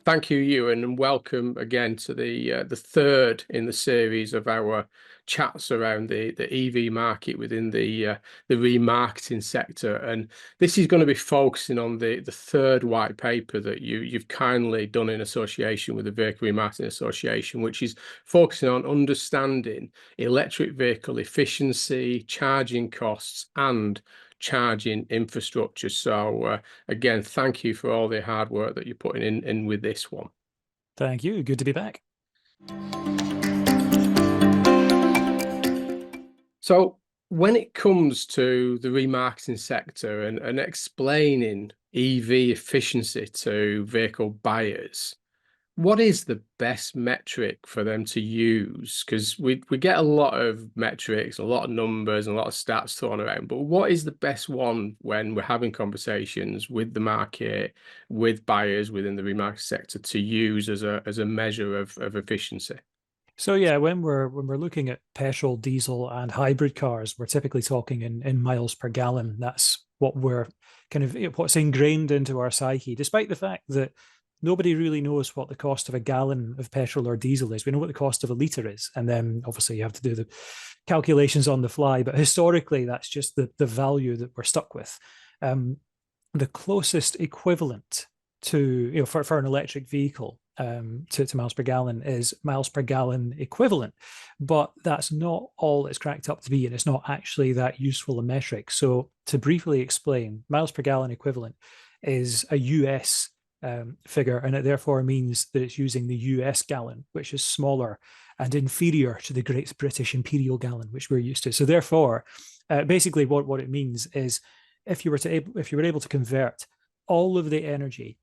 Thank you, Ewan, and welcome again to the third in the series of our chats around the EV market within the remarketing sector. And this is going to be focusing on the third white paper that you've kindly done in association with the Vehicle Remarketing Association, which is focusing on understanding electric vehicle efficiency, charging costs, and charging infrastructure. So again, thank you for all the hard work that you're putting in with this one. Thank you. Good to be back. So when it comes to the remarketing sector and explaining EV efficiency to vehicle buyers, what is the best metric for them to use? Because we get a lot of metrics, a lot of numbers, and a lot of stats thrown around, but what is the best one when we're having conversations with the market, with buyers within the remarketing sector to use as a measure of efficiency? So yeah, when we're looking at petrol, diesel, and hybrid cars, we're typically talking in miles per gallon. That's what we're kind of what's ingrained into our psyche, despite the fact that nobody really knows what the cost of a gallon of petrol or diesel is. We know what the cost of a liter is, and then obviously you have to do the calculations on the fly. But historically, that's just the value that we're stuck with. The closest equivalent to for an electric vehicle to miles per gallon is miles per gallon equivalent, but that's not all it's cracked up to be, and it's not actually that useful a metric. So to briefly explain, miles per gallon equivalent is a US figure, and it therefore means that it's using the US gallon, which is smaller and inferior to the Great British Imperial gallon, which we're used to. So therefore, basically what it means is if you were able to convert all of the energy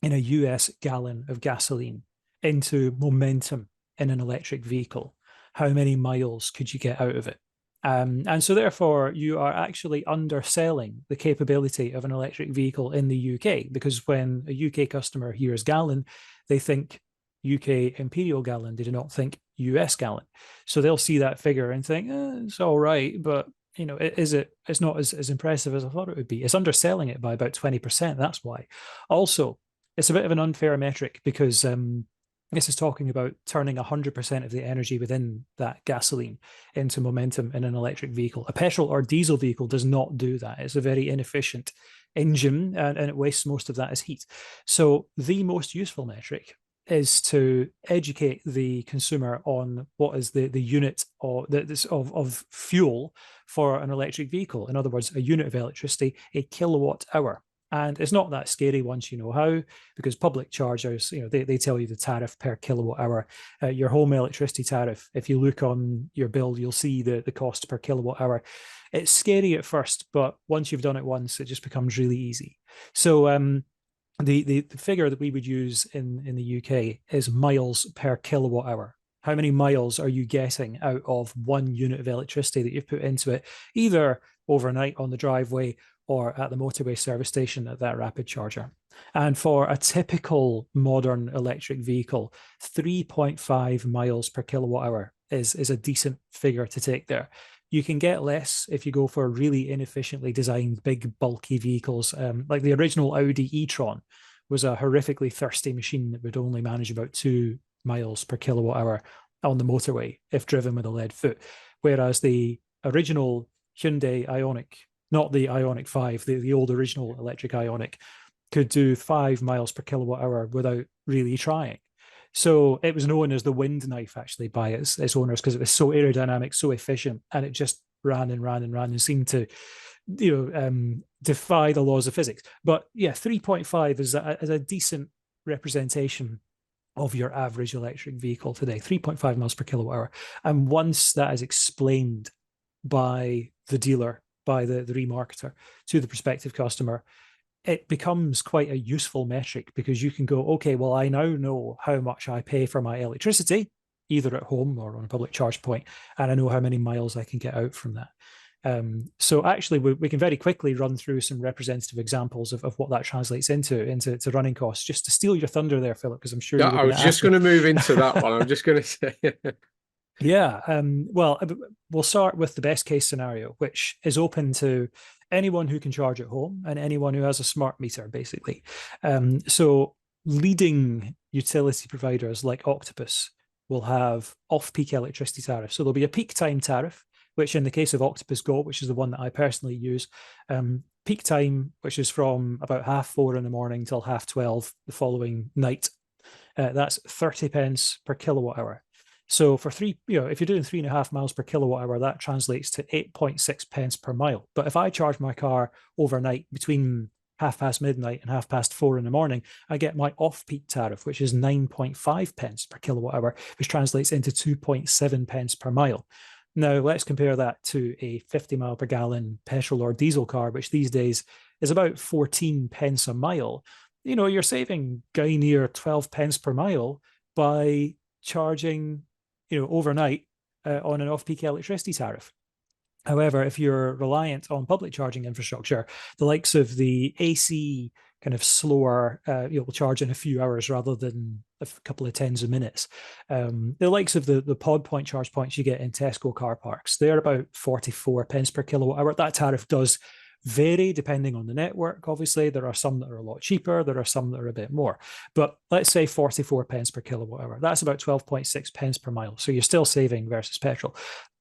in a US gallon of gasoline into momentum in an electric vehicle, how many miles could you get out of it? And so therefore, you are actually underselling the capability of an electric vehicle in the UK, because when a UK customer hears gallon, they think UK imperial gallon. They do not think US gallon. So they'll see that figure and think, it's all right, but it's not as impressive as I thought it would be. It's underselling it by about 20%. That's why. Also, it's a bit of an unfair metric because this is talking about turning 100% of the energy within that gasoline into momentum in an electric vehicle. A petrol or diesel vehicle does not do that. It's a very inefficient engine, and it wastes most of that as heat. So the most useful metric is to educate the consumer on what is the unit of fuel for an electric vehicle. In other words, a unit of electricity, a kilowatt hour. And it's not that scary once you know how, because public chargers, they tell you the tariff per kilowatt hour. Your home electricity tariff, if you look on your bill, you'll see the cost per kilowatt hour. It's scary at first, but once you've done it once, it just becomes really easy. So the figure that we would use in the UK is miles per kilowatt hour. How many miles are you getting out of 1 unit of electricity that you've put into it, either overnight on the driveway or at the motorway service station at that rapid charger? And for a typical modern electric vehicle, 3.5 miles per kilowatt hour is a decent figure to take there. You can get less if you go for really inefficiently designed, big, bulky vehicles. Like the original Audi e-tron was a horrifically thirsty machine that would only manage about 2 miles per kilowatt hour on the motorway if driven with a lead foot. Whereas the original Hyundai Ioniq, not the Ioniq 5, the old original electric Ioniq, could do 5 miles per kilowatt hour without really trying. So it was known as the wind knife actually by its owners, because it was so aerodynamic, so efficient, and it just ran and ran and ran and seemed to defy the laws of physics. But yeah, 3.5 is a decent representation of your average electric vehicle today, 3.5 miles per kilowatt hour. And once that is explained by the dealer, by the remarketer to the prospective customer, it becomes quite a useful metric, because you can go, okay, well, I now know how much I pay for my electricity, either at home or on a public charge point, and I know how many miles I can get out from that. So actually, we can very quickly run through some representative examples of what that translates into running costs. Just to steal your thunder there, Philip, because I'm sure Yeah, I was just going to move into that one. I'm just going to say. Yeah, well, we'll start with the best case scenario, which is open to anyone who can charge at home and anyone who has a smart meter, basically. So leading utility providers like Octopus will have off-peak electricity tariffs. So there'll be a peak time tariff, which in the case of Octopus Go, which is the one that I personally use, peak time, which is from about 4:30 in the morning till 12:30 the following night, that's 30 pence per kilowatt hour. So for if you're doing 3.5 miles per kilowatt hour, that translates to 8.6 pence per mile. But if I charge my car overnight between midnight and 4:30 in the morning, I get my off-peak tariff, which is 9.5 pence per kilowatt hour, which translates into 2.7 pence per mile. Now, let's compare that to a 50 mile per gallon petrol or diesel car, which these days is about 14 pence a mile. You're saving guy near 12 pence per mile by charging, overnight on an off-peak electricity tariff. However, if you're reliant on public charging infrastructure, the likes of the AC kind of slower, will charge in a few hours rather than a couple of tens of minutes. The likes of the pod point charge points you get in Tesco car parks, they're about 44 pence per kilowatt hour. That tariff does vary depending on the network. Obviously, there are some that are a lot cheaper. There are some that are a bit more. But let's say 44 pence per kilowatt hour. That's about 12.6 pence per mile. So you're still saving versus petrol.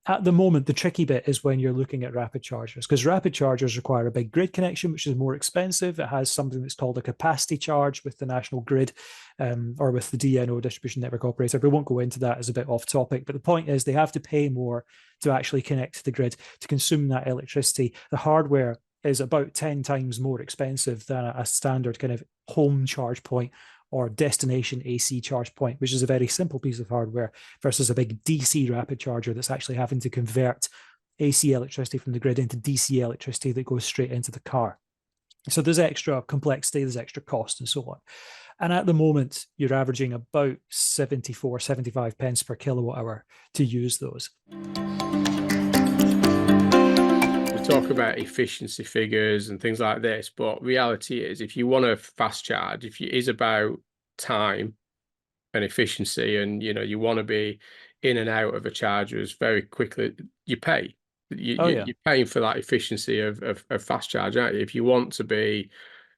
At the moment, the tricky bit is when you're looking at rapid chargers, because rapid chargers require a big grid connection, which is more expensive. It has something that's called a capacity charge with the national grid or with the DNO, distribution network operator. We won't go into that as a bit off topic, but the point is they have to pay more to actually connect to the grid to consume that electricity. The hardware is about 10 times more expensive than a standard kind of home charge point or destination AC charge point, which is a very simple piece of hardware, versus a big DC rapid charger that's actually having to convert AC electricity from the grid into DC electricity that goes straight into the car. So there's extra complexity, there's extra cost and so on. And at the moment, you're averaging about 74, 75 pence per kilowatt hour to use those. Talk about efficiency figures and things like this, but reality is if you want to fast charge, if it is about time and efficiency, and you want to be in and out of a charger as very quickly, you pay. You're paying for that efficiency of fast charge, aren't you? If you want to be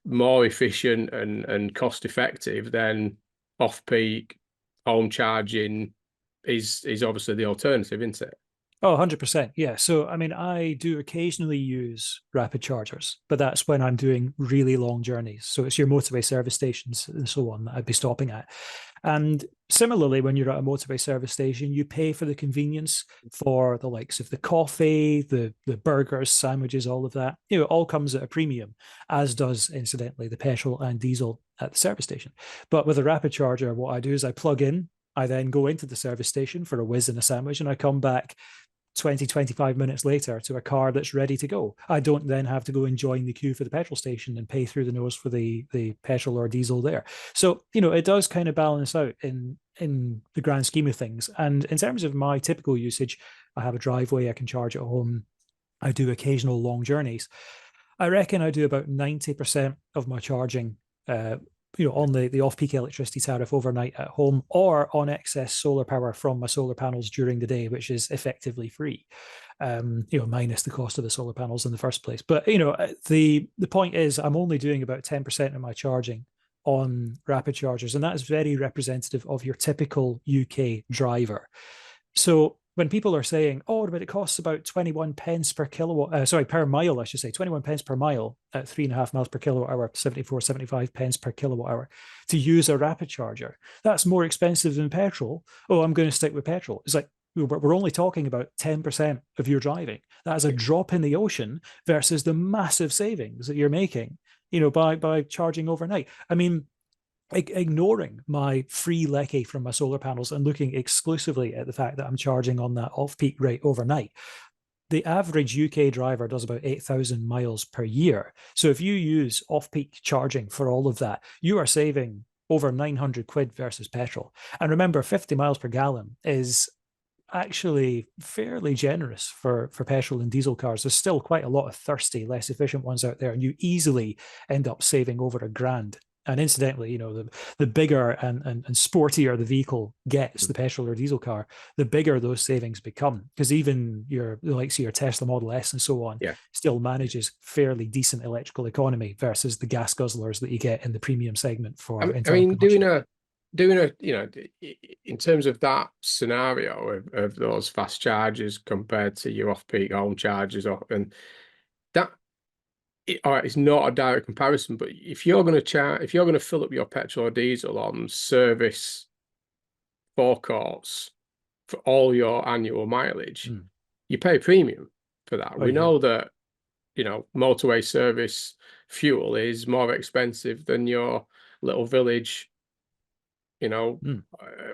more efficient and cost effective, then off-peak home charging is obviously the alternative, isn't it? Oh, 100%. Yeah. So, I mean, I do occasionally use rapid chargers, but that's when I'm doing really long journeys. So it's your motorway service stations and so on that I'd be stopping at. And similarly, when you're at a motorway service station, you pay for the convenience for the likes of the coffee, the burgers, sandwiches, all of that. It all comes at a premium, as does, incidentally, the petrol and diesel at the service station. But with a rapid charger, what I do is I plug in, I then go into the service station for a whiz and a sandwich, and I come back 20, 25 minutes later to a car that's ready to go. I don't then have to go and join the queue for the petrol station and pay through the nose for the petrol or diesel there. So, it does kind of balance out in the grand scheme of things. And in terms of my typical usage, I have a driveway, I can charge at home. I do occasional long journeys. I reckon I do about 90% of my charging on the off-peak electricity tariff overnight at home, or on excess solar power from my solar panels during the day, which is effectively free, minus the cost of the solar panels in the first place. But, the point is I'm only doing about 10% of my charging on rapid chargers, and that is very representative of your typical UK driver. So when people are saying, oh, but it costs about 21 pence per per mile, I should say, 21 pence per mile at 3.5 miles per kilowatt hour, 74, 75 pence per kilowatt hour to use a rapid charger, that's more expensive than petrol. Oh, I'm going to stick with petrol. It's like, we're only talking about 10% of your driving. That is a drop in the ocean versus the massive savings that you're making, by charging overnight. I mean, ignoring my free lecky from my solar panels and looking exclusively at the fact that I'm charging on that off-peak rate overnight, the average UK driver does about 8,000 miles per year. So if you use off-peak charging for all of that, you are saving over 900 quid versus petrol. And remember, 50 miles per gallon is actually fairly generous for petrol and diesel cars. There's still quite a lot of thirsty, less efficient ones out there, and you easily end up saving over £1,000 And incidentally, the bigger and sportier the vehicle gets, Mm. the petrol or diesel car, the bigger those savings become. Because even the likes of your Tesla Model S and so on Yeah. still manages fairly decent electrical economy versus the gas guzzlers that you get in the premium segment for I internal mean, combustion. doing a, in terms of that scenario of those fast chargers compared to your off-peak home chargers, and that, all right, it's not a direct comparison, but if you're going to fill up your petrol or diesel on service forecourts for all your annual mileage, Mm. you pay a premium for that. Oh, We you do. know that, motorway service fuel is more expensive than your little village, Mm.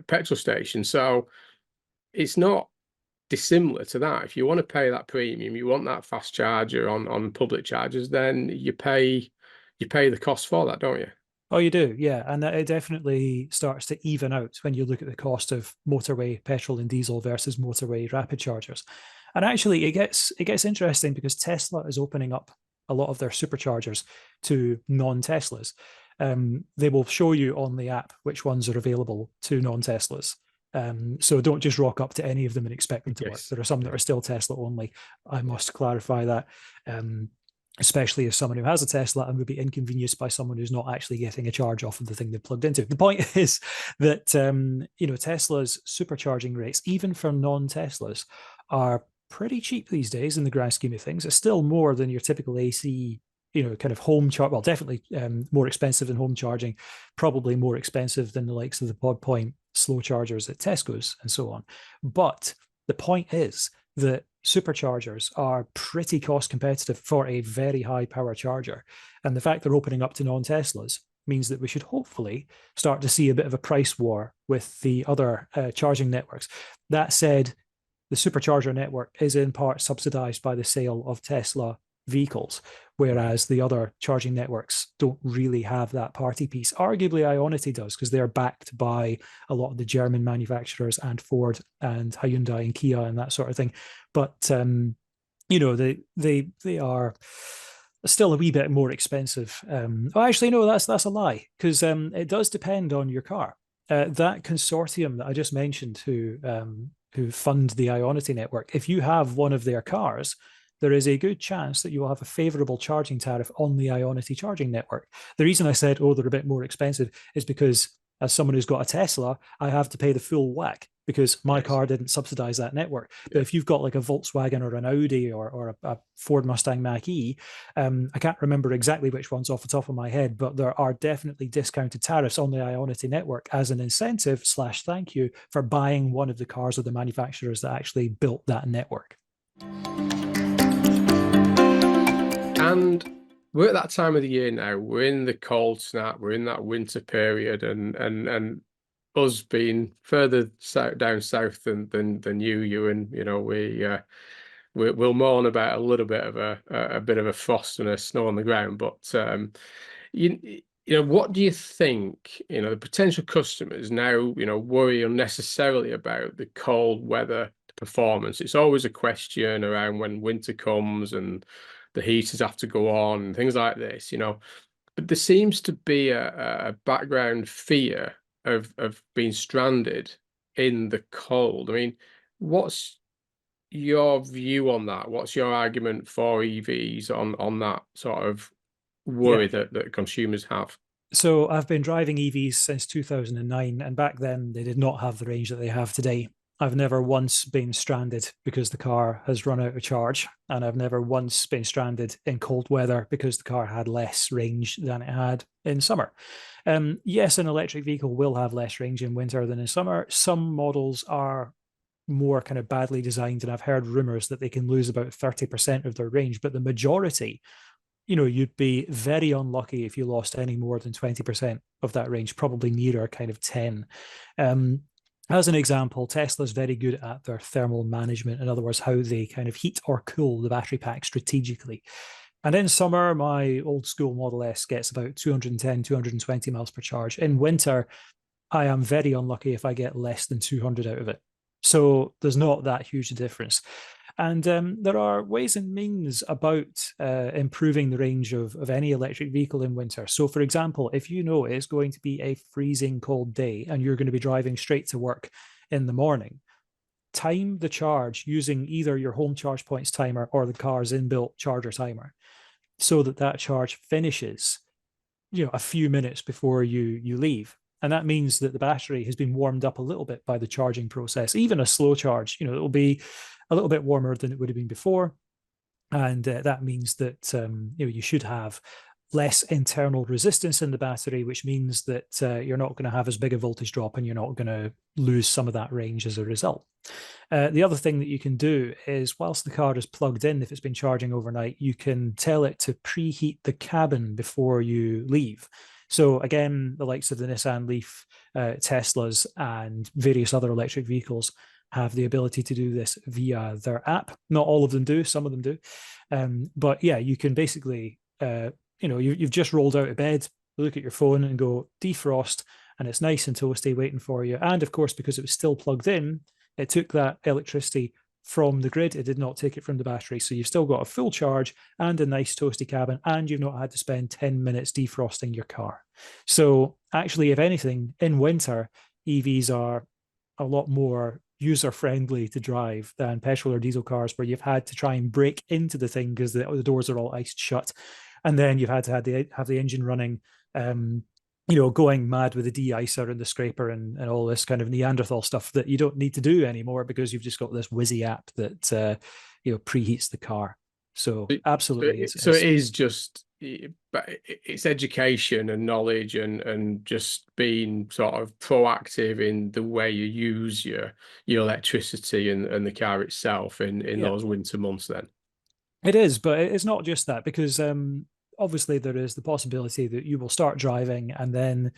petrol station. So it's not dissimilar to that. If you want to pay that premium, you want that fast charger on public chargers, then you pay the cost for that, don't you? Oh, you do, yeah, and it definitely starts to even out when you look at the cost of motorway petrol and diesel versus motorway rapid chargers. And actually, it gets interesting because Tesla is opening up a lot of their superchargers to non-Teslas. They will show you on the app which ones are available to non-Teslas. So don't just rock up to any of them and expect them to work. Yes. There are some that Yeah. are still Tesla only. I must clarify that. Especially as someone who has a Tesla and would be inconvenienced by someone who's not actually getting a charge off of the thing they've plugged into. The point is that Tesla's supercharging rates, even for non-Teslas, are pretty cheap these days in the grand scheme of things. It's still more than your typical AC, kind of home charge. Well, definitely more expensive than home charging, probably more expensive than the likes of the Pod Point slow chargers at Tesco's and so on. But the point is that superchargers are pretty cost competitive for a very high power charger. And the fact they're opening up to non-Teslas means that we should hopefully start to see a bit of a price war with the other charging networks. That said, the supercharger network is in part subsidized by the sale of Tesla vehicles, whereas the other charging networks don't really have that party piece. Arguably, Ionity does because they're backed by a lot of the German manufacturers and Ford and Hyundai and Kia and that sort of thing. But they are still a wee bit more expensive. Actually, no, that's a lie because it does depend on your car. That consortium that I just mentioned, who fund the Ionity network, if you have one of their cars, there is a good chance that you will have a favorable charging tariff on the Ionity charging network. The reason I said, oh, they're a bit more expensive is because as someone who's got a Tesla, I have to pay the full whack because my Yes. car didn't subsidize that network. But Yeah. if you've got like a Volkswagen or an Audi or a Ford Mustang Mach-E, I can't remember exactly which ones off the top of my head, but there are definitely discounted tariffs on the Ionity network as an incentive / thank you for buying one of the cars of the manufacturers that actually built that network. And we're at that time of the year now. We're in the cold snap. We're in that winter period, and us being further down south than you, and we'll mourn about a little bit of a bit of a frost and a snow on the ground. But what do you think? The potential customers now, worry unnecessarily about the cold weather performance. It's always a question around when winter comes and the heaters have to go on and things like this. But there seems to be a background fear of being stranded in the cold. I mean, what's your view on that? What's your argument for EVs on that sort of Yeah. worry that consumers have? So I've been driving EVs since 2009, and back then they did not have the range that they have today. I've never once been stranded because the car has run out of charge, and I've never once been stranded in cold weather because the car had less range than it had in summer. Yes, an electric vehicle will have less range in winter than in summer. Some models are more kind of badly designed, and I've heard rumors that they can lose about 30% of their range, but the majority, you'd be very unlucky if you lost any more than 20% of that range, probably nearer kind of 10. As an example, Tesla's very good at their thermal management. In other words, how they kind of heat or cool the battery pack strategically. And in summer, my old school Model S gets about 210, 220 miles per charge. In winter, I am very unlucky if I get less than 200 out of it. So there's not that huge a difference. And there are ways and means about improving the range of any electric vehicle in winter. So, for example, if you know it's going to be a freezing cold day and you're going to be driving straight to work in the morning, time the charge using either your home charge points timer or the car's inbuilt charger timer, so that that charge finishes, a few minutes before you leave. And that means that the battery has been warmed up a little bit by the charging process. Even a slow charge, it will be a little bit warmer than it would have been before. And that means that you should have less internal resistance in the battery, which means that you're not going to have as big a voltage drop and you're not going to lose some of that range as a result. The other thing that you can do is, whilst the car is plugged in, if it's been charging overnight, you can tell it to preheat the cabin before you leave. So again, the likes of the Nissan Leaf, Teslas, and various other electric vehicles have the ability to do this via their app. Not all of them do, some of them do. But yeah, you can basically, you've just rolled out of bed, look at your phone and go defrost, and it's nice and toasty waiting for you. And of course, because it was still plugged in, it took that electricity from the grid. It did not take it from the battery. So you've still got a full charge and a nice toasty cabin, and you've not had to spend 10 minutes defrosting your car. So actually, if anything, in winter, EVs are a lot more user-friendly to drive than petrol or diesel cars, where you've had to try and break into the thing because the doors are all iced shut. And then you've had to have the engine running, going mad with the de-icer and the scraper and all this kind of Neanderthal stuff that you don't need to do anymore because you've just got this whizzy app that preheats the car. So absolutely, so it is just, but it's education and knowledge and just being sort of proactive in the way you use your electricity and the car itself in those winter months. Then it is, but it's not just that, because obviously there is the possibility that you will start driving and then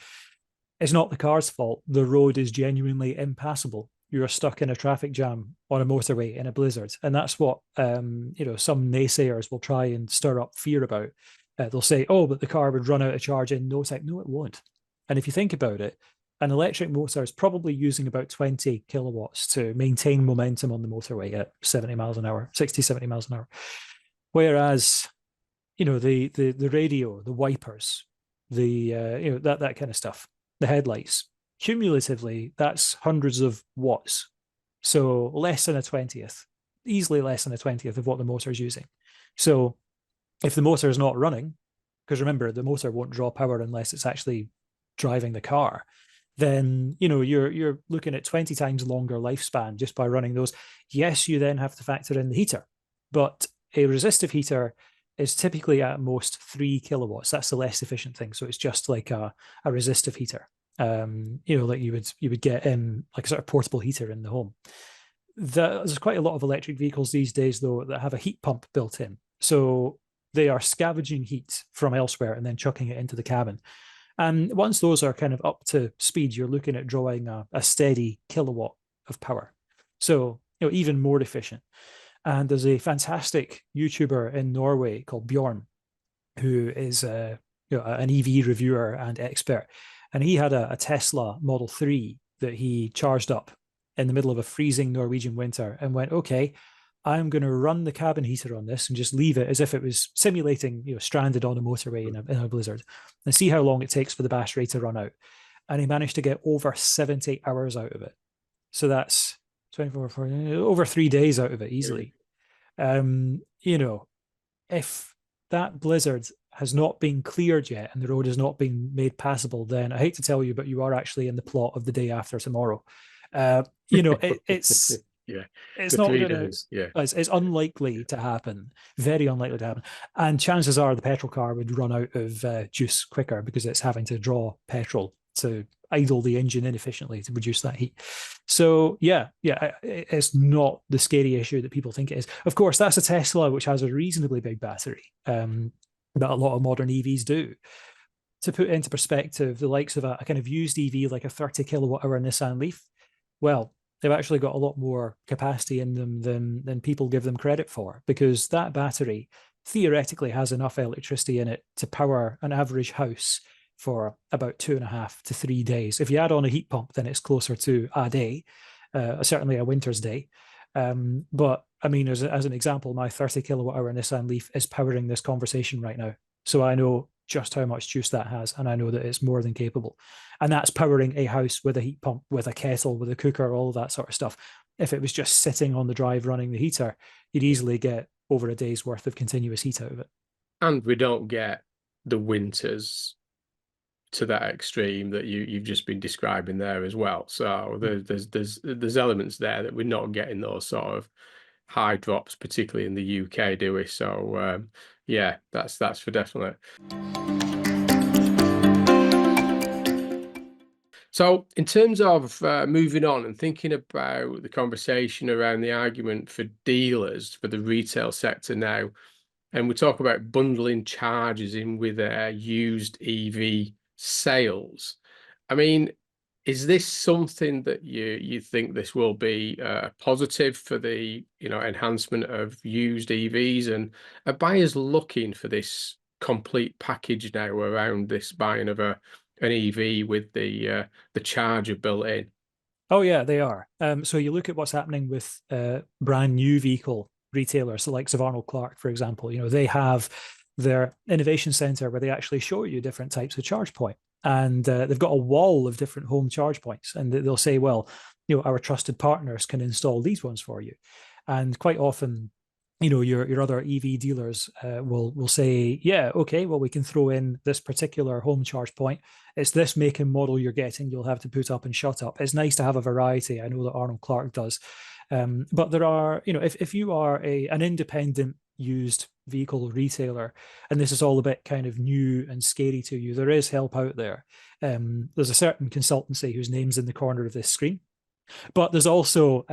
it's not the car's fault. The road is genuinely impassable. You're stuck in a traffic jam on a motorway in a blizzard. And that's what, some naysayers will try and stir up fear about. They'll say, oh, but the car would run out of charge in no time. No, it won't. And if you think about it, an electric motor is probably using about 20 kilowatts to maintain momentum on the motorway at 70 miles an hour, 60, 70 miles an hour. Whereas the radio, the wipers, that kind of stuff, the headlights, cumulatively, that's hundreds of watts. So less than a 20th, easily less than a 20th of what the motor is using. So if the motor is not running, because remember, the motor won't draw power unless it's actually driving the car, then you're looking at 20 times longer lifespan just by running those. Yes, you then have to factor in the heater, but a resistive heater is typically at most 3 kilowatts. That's the less efficient thing. So it's just like a resistive heater, like you would get in like a sort of portable heater in the home. There's quite a lot of electric vehicles these days, though, that have a heat pump built in. So they are scavenging heat from elsewhere and then chucking it into the cabin. And once those are kind of up to speed, you're looking at drawing a steady kilowatt of power. So, even more efficient. And there's a fantastic YouTuber in Norway called Bjorn, who is an EV reviewer and expert. And he had a Tesla Model 3 that he charged up in the middle of a freezing Norwegian winter and went, okay, I'm going to run the cabin heater on this and just leave it as if it was simulating, stranded on a motorway in a blizzard, and see how long it takes for the battery to run out. And he managed to get over 70 hours out of it. So that's 24, 40, over 3 days out of it easily. If that blizzard has not been cleared yet and the road has not been made passable, then I hate to tell you, but you are actually in the plot of The Day After Tomorrow. It's yeah, it's not going to. Yeah, it's unlikely to happen. Very unlikely to happen. And chances are the petrol car would run out of juice quicker because it's having to draw petrol to idle the engine inefficiently to produce that heat. So yeah, it's not the scary issue that people think it is. Of course, that's a Tesla, which has a reasonably big battery, but a lot of modern EVs do. To put into perspective, the likes of a kind of used EV like a 30 kilowatt hour Nissan Leaf, well, they've actually got a lot more capacity in them than people give them credit for, because that battery theoretically has enough electricity in it to power an average house for about 2.5 to 3 days. If you add on a heat pump, then it's closer to a day, certainly a winter's day. But I mean, as an example, my 30 kilowatt hour Nissan Leaf is powering this conversation right now. So I know just how much juice that has, and I know that it's more than capable. And that's powering a house with a heat pump, with a kettle, with a cooker, all of that sort of stuff. If it was just sitting on the drive running the heater, you'd easily get over a day's worth of continuous heat out of it. And we don't get the winters to that extreme that you've just been describing there as well. So there's elements there that we're not getting those sort of high drops, particularly in the UK, do we? So yeah, that's for definite. So in terms of moving on and thinking about the conversation around the argument for dealers for the retail sector now, and we talk about bundling charges in with used EV sales. I mean, is this something that you think this will be positive for the enhancement of used EVs, and are buyers looking for this complete package now around this buying of an EV with the charger built in? Oh yeah, they are. So you look at what's happening with brand new vehicle retailers, the likes of Arnold Clark, for example. They have their innovation center where they actually show you different types of charge point, and they've got a wall of different home charge points, and they'll say, well, our trusted partners can install these ones for you, and quite often your other EV dealers will say, yeah, okay, well, we can throw in this particular home charge point. It's this make and model you're getting. You'll have to put up and shut up. It's nice to have a variety. I know that Arnold Clark does. But there are, if you are an independent used vehicle retailer, and this is all a bit kind of new and scary to you, there is help out there. There's a certain consultancy whose name's in the corner of this screen. But there's also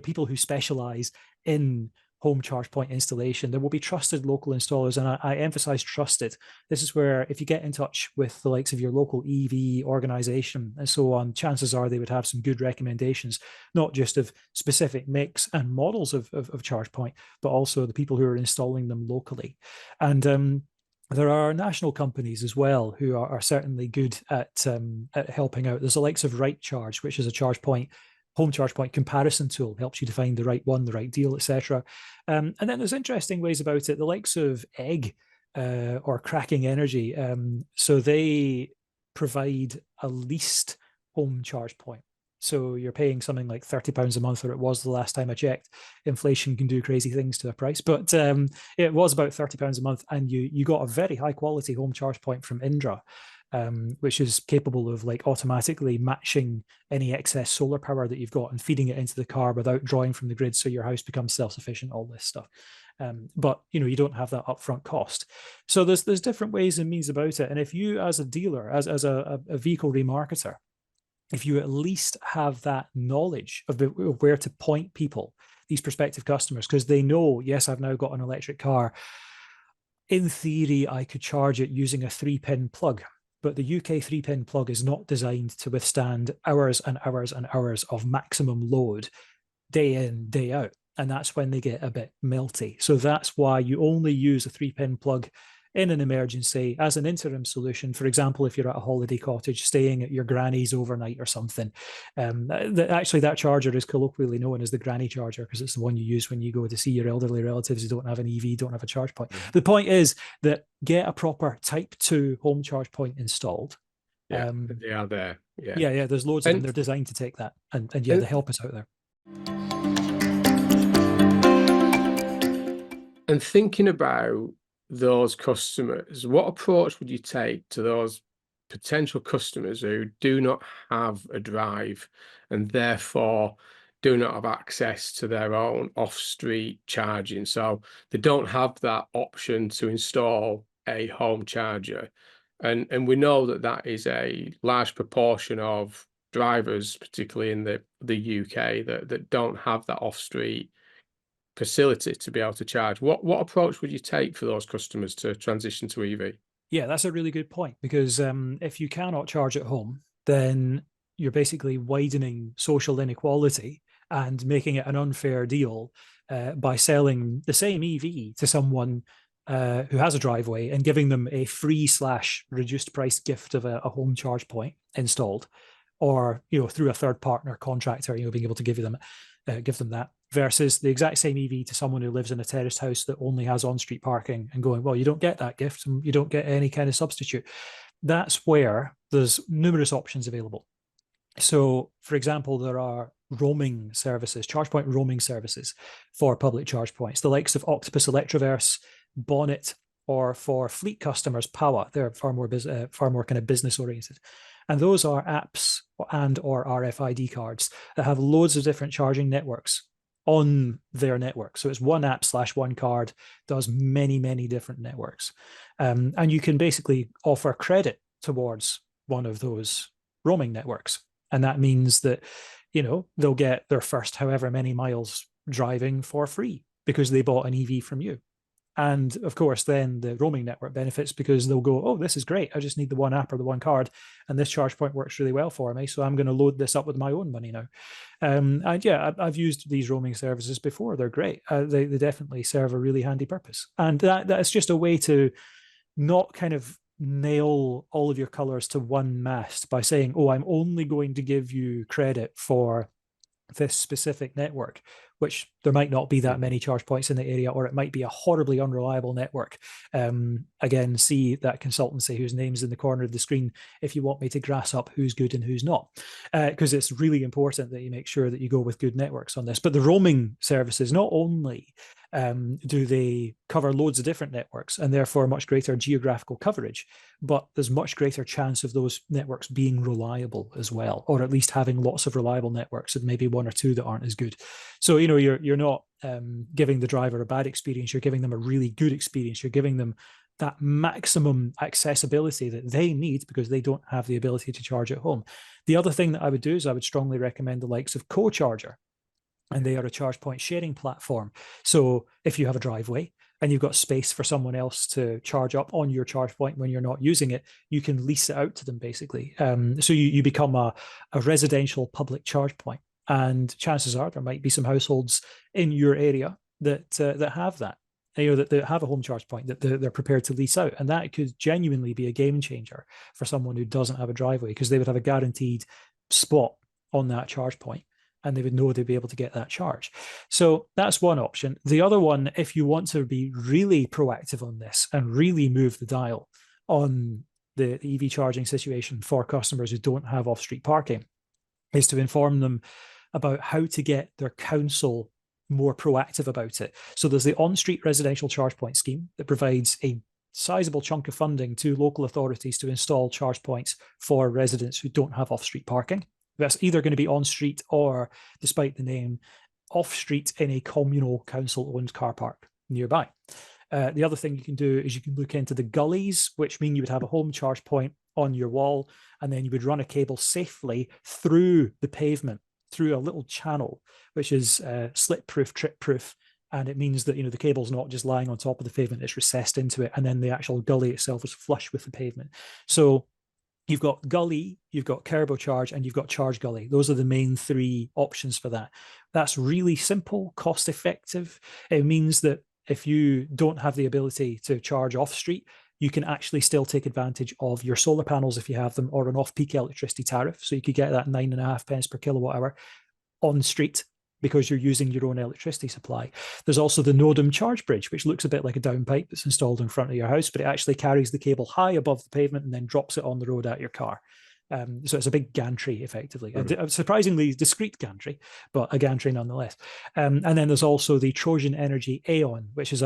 people who specialize in home charge point installation. There will be trusted local installers, and I emphasize trusted. This is where if you get in touch with the likes of your local EV organization and so on, chances are they would have some good recommendations, not just of specific makes and models of charge point, but also the people who are installing them locally. And there are national companies as well who are certainly good at helping out. There's the likes of Right Charge, which is a charge point home charge point comparison tool, helps you to find the right one, the right deal, etc. And then there's interesting ways about it. The likes of Egg or Cracking Energy, so they provide a leased home charge point. So you're paying something like £30 a month, or it was the last time I checked. Inflation can do crazy things to a price, but it was about £30 a month, and you got a very high quality home charge point from Indra. Which is capable of like automatically matching any excess solar power that you've got and feeding it into the car without drawing from the grid, so your house becomes self-sufficient, all this stuff. But you don't have that upfront cost. So there's different ways and means about it. And if you, as a dealer, as a vehicle remarketer, if you at least have that knowledge of where to point people, these prospective customers, because they know, yes, I've now got an electric car. In theory, I could charge it using a 3-pin plug. But the UK 3-pin plug is not designed to withstand hours and hours and hours of maximum load day in, day out. And that's when they get a bit melty. So that's why you only use a 3-pin plug in an emergency as an interim solution. For example, if you're at a holiday cottage staying at your granny's overnight or something. Actually, that charger is colloquially known as the granny charger because it's the one you use when you go to see your elderly relatives who don't have an EV, don't have a charge point. Mm-hmm. The point is that get a proper Type 2 home charge point installed. Yeah, they are there. Yeah, there's loads of them. They're designed to take that. And yeah, the help is out there. And thinking about those customers, what approach would you take to those potential customers who do not have a drive and therefore do not have access to their own off-street charging? So they don't have that option to install a home charger. And we know that that is a large proportion of drivers, particularly in the UK, that don't have that off-street facility to be able to charge. What approach would you take for those customers to transition to EV? Yeah, that's a really good point, because if you cannot charge at home, then you're basically widening social inequality and making it an unfair deal by selling the same EV to someone who has a driveway and giving them a free/reduced price gift of a home charge point installed, or through a third partner contractor, being able to give them that. versus the exact same EV to someone who lives in a terraced house that only has on-street parking, and going, well, you don't get that gift and you don't get any kind of substitute. That's where there's numerous options available. So, for example, there are roaming services, charge point roaming services for public charge points, the likes of Octopus Electroverse, Bonnet, or for fleet customers, Power. They're far more kind of business oriented. And those are apps and or RFID cards that have loads of different charging networks on their network. So it's one app / one card, does many, many different networks. And you can basically offer credit towards one of those roaming networks. And that means that, they'll get their first however many miles driving for free because they bought an EV from you. And of course, then the roaming network benefits because they'll go, oh, this is great. I just need the one app or the one card. And this charge point works really well for me. So I'm going to load this up with my own money now. And yeah, I've used these roaming services before. They're great. They definitely serve a really handy purpose. And that's just a way to not kind of nail all of your colors to one mast by saying, oh, I'm only going to give you credit for this specific network, which there might not be that many charge points in the area, or it might be a horribly unreliable network. Again, see that consultancy whose name's in the corner of the screen if you want me to grass up who's good and who's not, because it's really important that you make sure that you go with good networks on this. But the roaming services, not only do they cover loads of different networks and therefore much greater geographical coverage, but there's much greater chance of those networks being reliable as well, or at least having lots of reliable networks and maybe one or two that aren't as good. So, you're not giving the driver a bad experience, you're giving them a really good experience, you're giving them that maximum accessibility that they need because they don't have the ability to charge at home. The other thing that I would do is I would strongly recommend the likes of CoCharger. And they are a charge point sharing platform. So if you have a driveway and you've got space for someone else to charge up on your charge point when you're not using it, you can lease it out to them basically. So you become a residential public charge point. And chances are there might be some households in your area that have that. That have a home charge point that they're prepared to lease out. And that could genuinely be a game changer for someone who doesn't have a driveway, because they would have a guaranteed spot on that charge point, and they would know they'd be able to get that charge. So that's one option. The other one, if you want to be really proactive on this and really move the dial on the EV charging situation for customers who don't have off-street parking, is to inform them about how to get their council more proactive about it. So there's the on-street residential charge point scheme that provides a sizable chunk of funding to local authorities to install charge points for residents who don't have off-street parking. That's either going to be on street or, despite the name, off street in a communal council-owned car park nearby. The other thing you can do is you can look into the gullies, which mean you would have a home charge point on your wall, and then you would run a cable safely through the pavement, through a little channel, which is slip-proof, trip-proof, and it means that the cable's not just lying on top of the pavement; it's recessed into it, and then the actual gully itself is flush with the pavement. So you've got gully, you've got CarboCharge, and you've got Charge Gully. Those are the main three options for that. That's really simple, cost effective. It means that if you don't have the ability to charge off street, you can actually still take advantage of your solar panels if you have them, or an off-peak electricity tariff. So you could get that 9.5 pence per kilowatt hour on street because you're using your own electricity supply. There's also the Nodum charge bridge, which looks a bit like a downpipe that's installed in front of your house, but it actually carries the cable high above the pavement and then drops it on the road at your car. So it's a big gantry, effectively, a surprisingly discreet gantry, but a gantry nonetheless. And then there's also the Trojan Energy Aeon, which is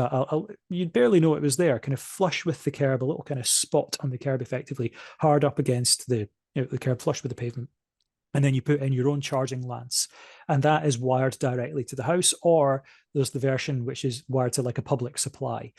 you'd barely know it was there, kind of flush with the curb, a little kind of spot on the curb, effectively, hard up against the curb, flush with the pavement. And then you put in your own charging lance, and that is wired directly to the house, or there's the version which is wired to like a public supply.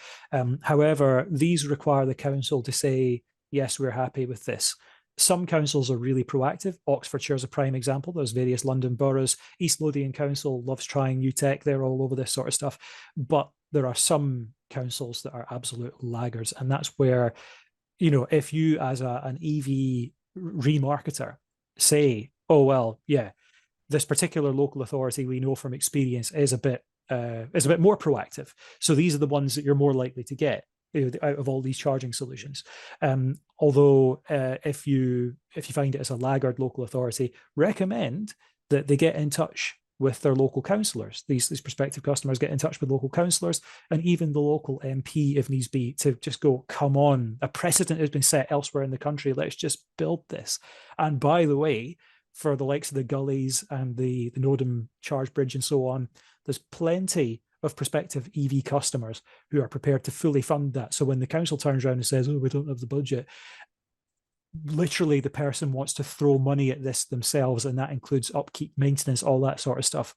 However, these require the council to say, yes, we're happy with this. Some councils are really proactive. Oxfordshire is a prime example. There's various London boroughs. East Lothian Council loves trying new tech. They're all over this sort of stuff. But there are some councils that are absolute laggards. And that's where, if you as an EV remarketer say, oh, well, yeah, this particular local authority we know from experience is a bit more proactive. So these are the ones that you're more likely to get out of all these charging solutions. Although if you find it as a laggard local authority, recommend that they get in touch with their local councillors. These prospective customers get in touch with local councillors and even the local MP, if needs be, to just go, come on, a precedent has been set elsewhere in the country. Let's just build this. And by the way, for the likes of the gullies and the Nodham Charge Bridge and so on, there's plenty of prospective EV customers who are prepared to fully fund that. So when the council turns around and says, oh, we don't have the budget, literally the person wants to throw money at this themselves, and that includes upkeep, maintenance, all that sort of stuff.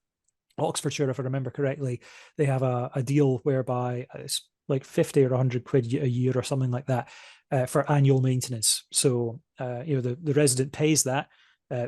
Oxfordshire, if I remember correctly, they have a deal whereby it's like 50 or 100 quid a year or something like that for annual maintenance. So the resident pays that.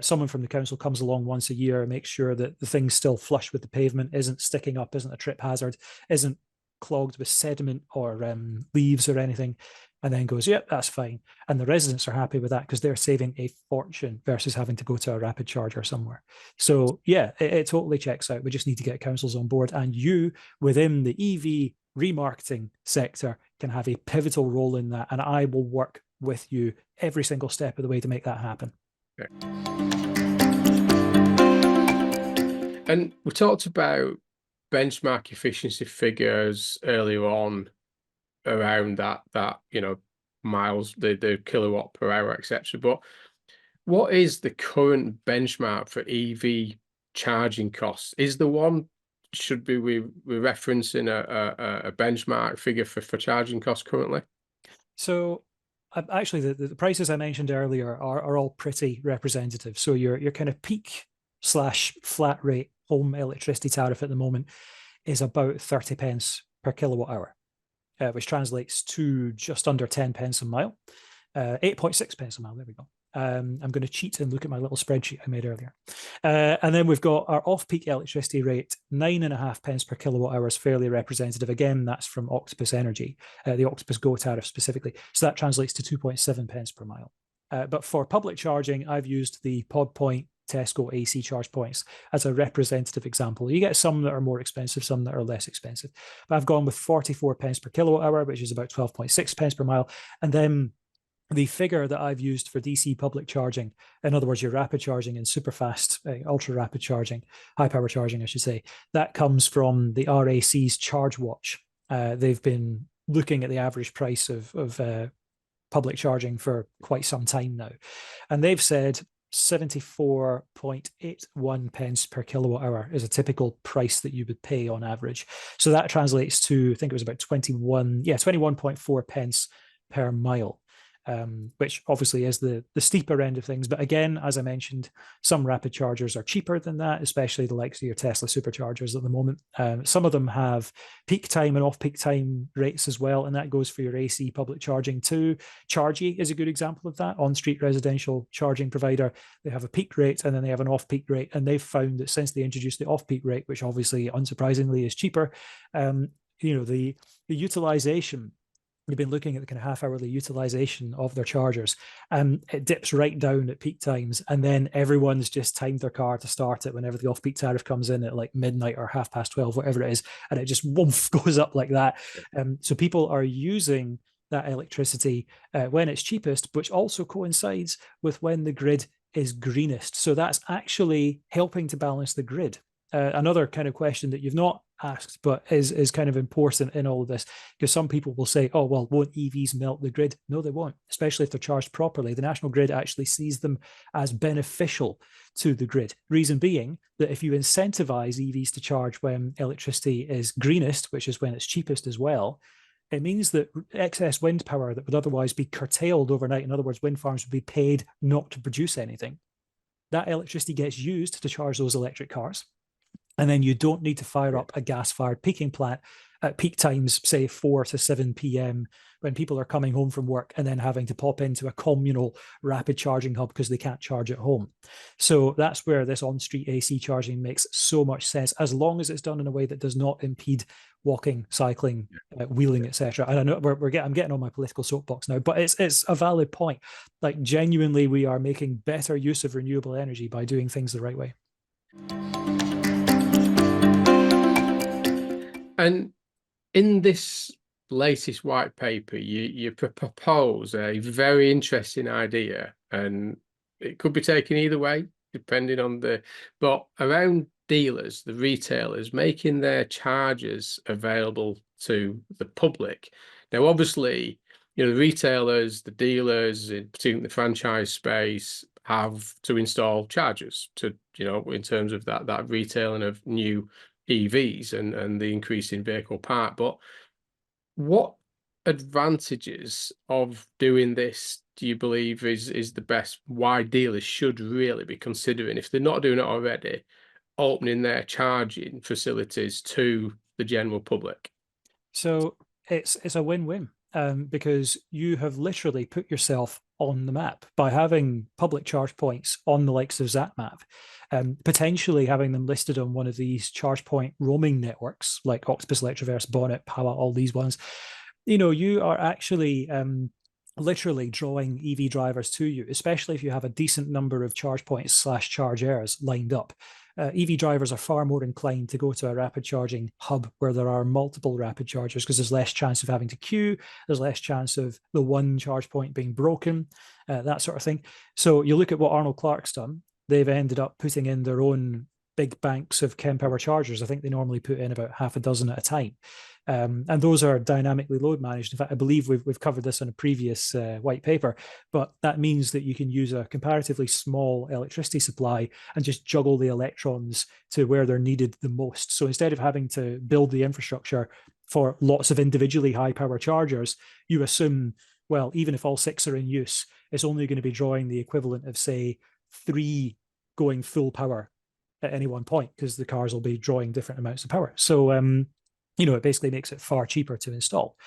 Someone from the council comes along once a year and makes sure that the thing's still flush with the pavement, isn't sticking up, isn't a trip hazard, isn't clogged with sediment or leaves or anything, and then goes, yep, that's fine. And the residents are happy with that because they're saving a fortune versus having to go to a rapid charger somewhere. So yeah, it totally checks out. We just need to get councils on board, and you within the EV remarketing sector can have a pivotal role in that. And I will work with you every single step of the way to make that happen. Okay. And we talked about benchmark efficiency figures earlier on around that miles, the kilowatt per hour, etc. But what is the current benchmark for EV charging costs? Is the one, should be we referencing a benchmark figure for charging costs currently? So actually the prices I mentioned earlier are all pretty representative. So your kind of peak / flat rate home electricity tariff at the moment is about 30 pence per kilowatt hour, which translates to just under 10 pence a mile, 8.6 pence a mile. There we go. I'm going to cheat and look at my little spreadsheet I made earlier. And then we've got our off-peak electricity rate, 9.5 pence per kilowatt hour is fairly representative. Again, that's from Octopus Energy, the Octopus Go tariff specifically. So that translates to 2.7 pence per mile. But for public charging, I've used the Pod Point Tesco AC charge points as a representative example. You get some that are more expensive, some that are less expensive. But I've gone with 44 pence per kilowatt hour, which is about 12.6 pence per mile. And then the figure that I've used for DC public charging, in other words, your rapid charging and super fast, ultra rapid charging, high power charging, I should say, that comes from the RAC's Charge Watch. They've been looking at the average price of public charging for quite some time now. And they've said 74.81 pence per kilowatt hour is a typical price that you would pay on average. So that translates to, I think it was about 21.4 pence per mile. Which obviously is the steeper end of things. But again, as I mentioned, some rapid chargers are cheaper than that, especially the likes of your Tesla superchargers at the moment. Some of them have peak time and off-peak time rates as well, and that goes for your AC public charging too. Chargy is a good example of that, on-street residential charging provider. They have a peak rate and then they have an off-peak rate, and they've found that since they introduced the off-peak rate, which obviously unsurprisingly is cheaper, the utilization, we've been looking at the kind of half-hourly utilization of their chargers, and it dips right down at peak times, and then everyone's just timed their car to start it whenever the off-peak tariff comes in at like midnight or 12:30, whatever it is, and it just woof goes up like that. So people are using that electricity when it's cheapest, which also coincides with when the grid is greenest. So that's actually helping to balance the grid. Another kind of question that you've not asked, but is kind of important in all of this, because some people will say, oh, well, won't EVs melt the grid? No, they won't, especially if they're charged properly. The National Grid actually sees them as beneficial to the grid. Reason being that if you incentivize EVs to charge when electricity is greenest, which is when it's cheapest as well, it means that excess wind power that would otherwise be curtailed overnight, in other words, wind farms would be paid not to produce anything. That electricity gets used to charge those electric cars. And then you don't need to fire up a gas-fired peaking plant at peak times, say 4 to 7 p.m., when people are coming home from work and then having to pop into a communal rapid charging hub because they can't charge at home. So that's where this on-street AC charging makes so much sense, as long as it's done in a way that does not impede walking, cycling, wheeling, etc. And I know I'm getting on my political soapbox now, but it's a valid point. Like, genuinely, we are making better use of renewable energy by doing things the right way. And in this latest white paper, you propose a very interesting idea, and it could be taken either way, depending on but around dealers, the retailers, making their chargers available to the public. Now, obviously, the retailers, the dealers, particularly the franchise space, have to install chargers to, in terms of that retailing of new EVs and the increase in vehicle park. But what advantages of doing this do you believe is the best, why dealers should really be considering, if they're not doing it already, opening their charging facilities to the general public? So it's a win-win, because you have literally put yourself on the map by having public charge points on the likes of ZapMap, potentially having them listed on one of these charge point roaming networks like Octopus, Electroverse, Bonnet, Power, all these ones. You are actually literally drawing EV drivers to you, especially if you have a decent number of charge points / chargers lined up. EV drivers are far more inclined to go to a rapid charging hub where there are multiple rapid chargers, because there's less chance of having to queue, there's less chance of the one charge point being broken, that sort of thing. So you look at what Arnold Clark's done. They've ended up putting in their own big banks of Kempower chargers. I think they normally put in about half a dozen at a time. And those are dynamically load managed. In fact, I believe we've covered this on a previous white paper, but that means that you can use a comparatively small electricity supply and just juggle the electrons to where they're needed the most. So instead of having to build the infrastructure for lots of individually high power chargers, you assume, well, even if all 6 are in use, it's only going to be drawing the equivalent of, say, 3 going full power at any one point, because the cars will be drawing different amounts of power. So it basically makes it far cheaper to install.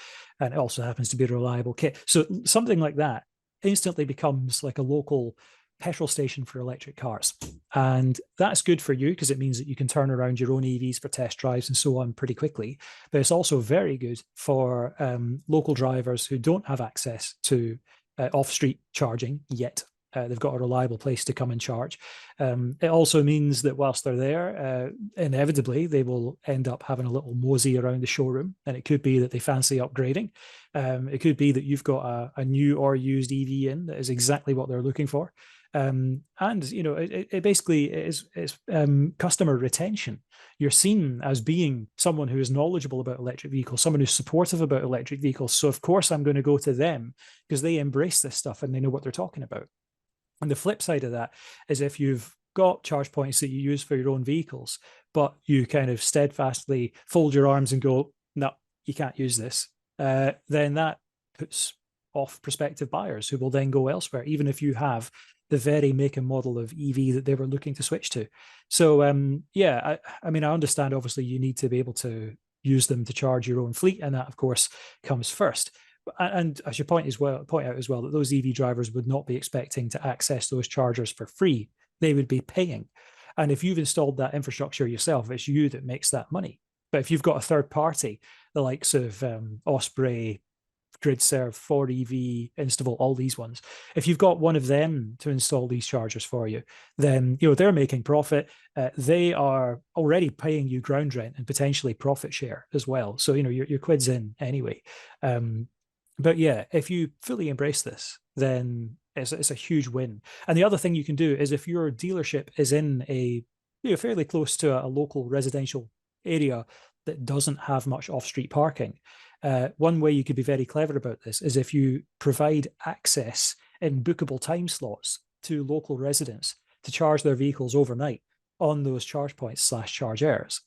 And it also happens to be a reliable kit. So something like that instantly becomes like a local petrol station for electric cars. And that's good for you because it means that you can turn around your own EVs for test drives and so on pretty quickly. But it's also very good for local drivers who don't have access to off-street charging yet. They've got a reliable place to come and charge. It also means that whilst they're there, inevitably they will end up having a little mosey around the showroom, and it could be that they fancy upgrading. It could be that you've got a new or used EV in that is exactly what they're looking for. And it basically is customer retention. You're seen as being someone who is knowledgeable about electric vehicles, someone who's supportive about electric vehicles. So of course I'm going to go to them because they embrace this stuff and they know what they're talking about. And the flip side of that is if you've got charge points that you use for your own vehicles, but you kind of steadfastly fold your arms and go, no, you can't use this, then that puts off prospective buyers who will then go elsewhere, even if you have the very make and model of EV that they were looking to switch to. So I mean, I understand obviously you need to be able to use them to charge your own fleet, and that of course comes first. And I should point out as well that those EV drivers would not be expecting to access those chargers for free. They would be paying. And if you've installed that infrastructure yourself, it's you that makes that money. But if you've got a third party, the likes of Osprey, GridServe, 4EV, Instable, all these ones, if you've got one of them to install these chargers for you, then they're making profit. They are already paying you ground rent and potentially profit share as well. So your quid's in anyway. But yeah, if you fully embrace this, then it's a huge win. And the other thing you can do is if your dealership is in a fairly close to a local residential area that doesn't have much off-street parking, one way you could be very clever about this is if you provide access in bookable time slots to local residents to charge their vehicles overnight on those charge points / chargers,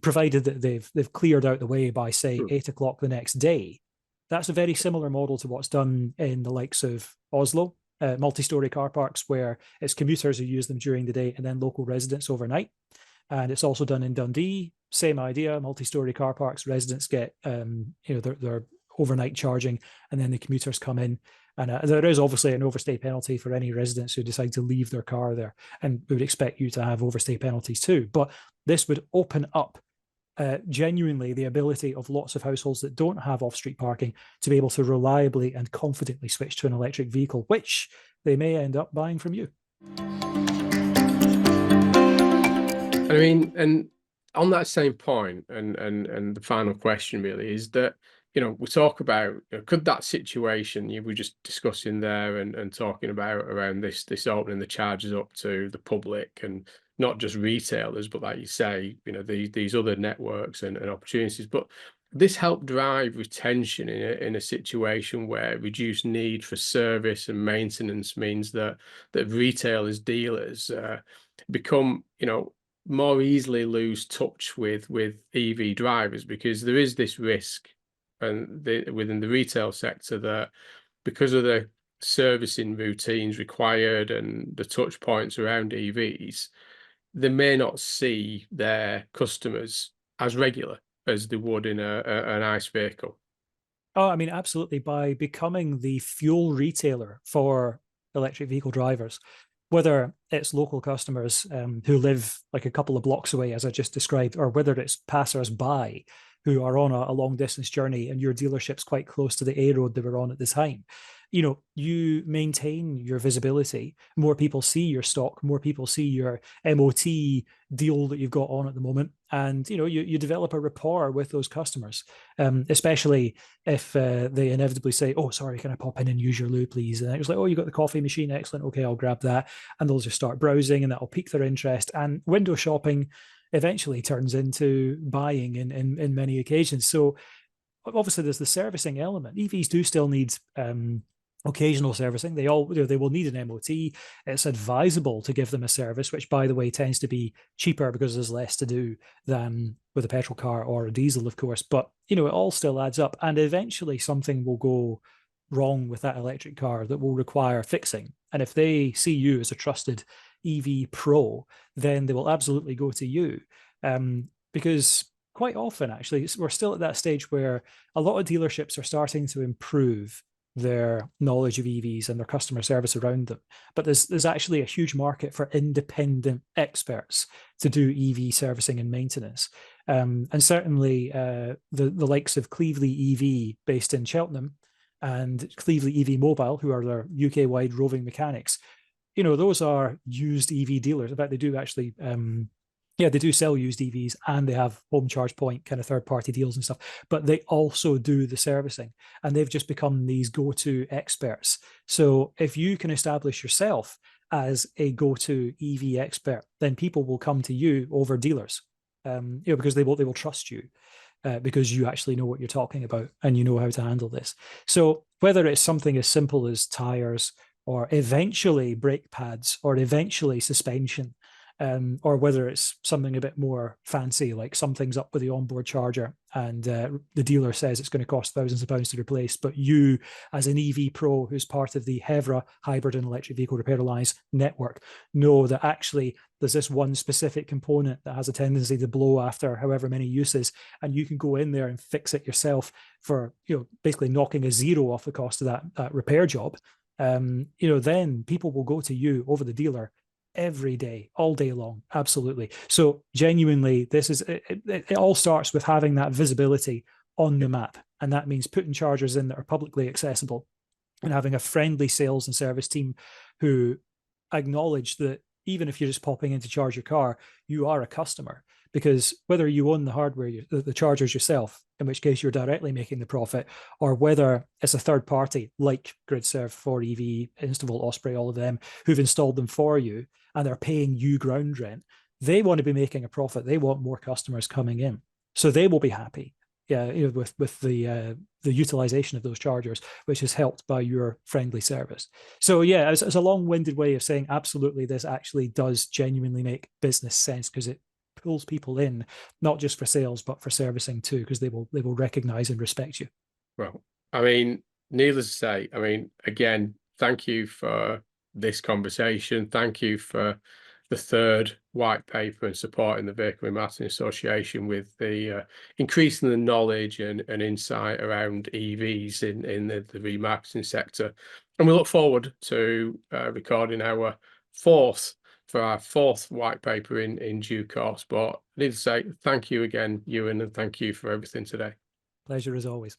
provided that they've cleared out the way by, say, 8 o'clock the next day. That's a very similar model to what's done in the likes of Oslo, multi-story car parks, where it's commuters who use them during the day and then local residents overnight. And it's also done in Dundee, same idea, multi-story car parks, residents get their overnight charging, and then the commuters come in. And there is obviously an overstay penalty for any residents who decide to leave their car there. And we would expect you to have overstay penalties too. But this would open up genuinely the ability of lots of households that don't have off-street parking to be able to reliably and confidently switch to an electric vehicle, which they may end up buying from you. I mean, and on that same point, and the final question really is that we talk about, could that situation you were just discussing there and talking about around this opening the charges up to the public and not just retailers, but like you say, these other networks and opportunities. But this helped drive retention in a situation where reduced need for service and maintenance means that retailers, dealers become, more easily lose touch with EV drivers, because there is this risk and within the retail sector that because of the servicing routines required and the touch points around EVs, they may not see their customers as regular as they would in an ICE vehicle. Oh, I mean, absolutely. By becoming the fuel retailer for electric vehicle drivers, whether it's local customers who live like a couple of blocks away, as I just described, or whether it's passers-by who are on a long distance journey and your dealership's quite close to the A road they were on at the time, you maintain your visibility. More people see your stock, more people see your MOT deal that you've got on at the moment, and you develop a rapport with those customers, especially if they inevitably say, "Oh, sorry, can I pop in and use your loo, please?" And it was like, "Oh, you got the coffee machine, excellent. Okay, I'll grab that," and they'll just start browsing, and that'll pique their interest. And window shopping eventually turns into buying in many occasions. So obviously, there's the servicing element. EVs do still need occasional servicing. They will need an MOT. It's advisable to give them a service, which, by the way, tends to be cheaper because there's less to do than with a petrol car or a diesel, of course. But it all still adds up, and eventually something will go wrong with that electric car that will require fixing. And if they see you as a trusted EV pro, then they will absolutely go to you, because quite often, actually, we're still at that stage where a lot of dealerships are starting to improve their knowledge of EVs and their customer service around them. But there's actually a huge market for independent experts to do EV servicing and maintenance. And certainly the likes of Cleveland EV based in Cheltenham and Cleveland EV Mobile, who are their UK-wide roving mechanics, those are used EV dealers. In fact, they do actually they do sell used EVs, and they have home charge point kind of third-party deals and stuff, but they also do the servicing, and they've just become these go-to experts. So if you can establish yourself as a go-to EV expert, then people will come to you over dealers, because they will trust you. Because you actually know what you're talking about and you know how to handle this. So whether it's something as simple as tires, or eventually brake pads, or eventually suspension, or whether it's something a bit more fancy, like something's up with the onboard charger and the dealer says it's going to cost thousands of pounds to replace, but you, as an EV pro who's part of the VRA Hybrid and Electric Vehicle Repair Alliance network, know that actually there's this one specific component that has a tendency to blow after however many uses, and you can go in there and fix it yourself for basically knocking a zero off the cost of that repair job. Then people will go to you over the dealer every day, all day long. Absolutely. So genuinely, it all starts with having that visibility on the map, and that means putting chargers in that are publicly accessible and having a friendly sales and service team who acknowledge that even if you're just popping in to charge your car, you are a customer. Because whether you own the hardware, the chargers yourself, in which case you're directly making the profit, or whether it's a third party like GridServe, 4EV, Instavolt, Osprey, all of them, who've installed them for you and they're paying you ground rent, they want to be making a profit. They want more customers coming in, so they will be happy. Yeah, with the utilization of those chargers, which is helped by your friendly service. So yeah, it's a long-winded way of saying absolutely, this actually does genuinely make business sense, because it pulls people in, not just for sales, but for servicing too, because they will recognize and respect you. Well, I mean, needless to say, I mean, again, thank you for this conversation. Thank you for the third white paper and supporting the Vehicle Remarketing Association with the increasing the knowledge and insight around EVs in the remarketing sector. And we look forward to recording our fourth white paper in due course. But I need to say thank you again, Ewan, and thank you for everything today. Pleasure as always.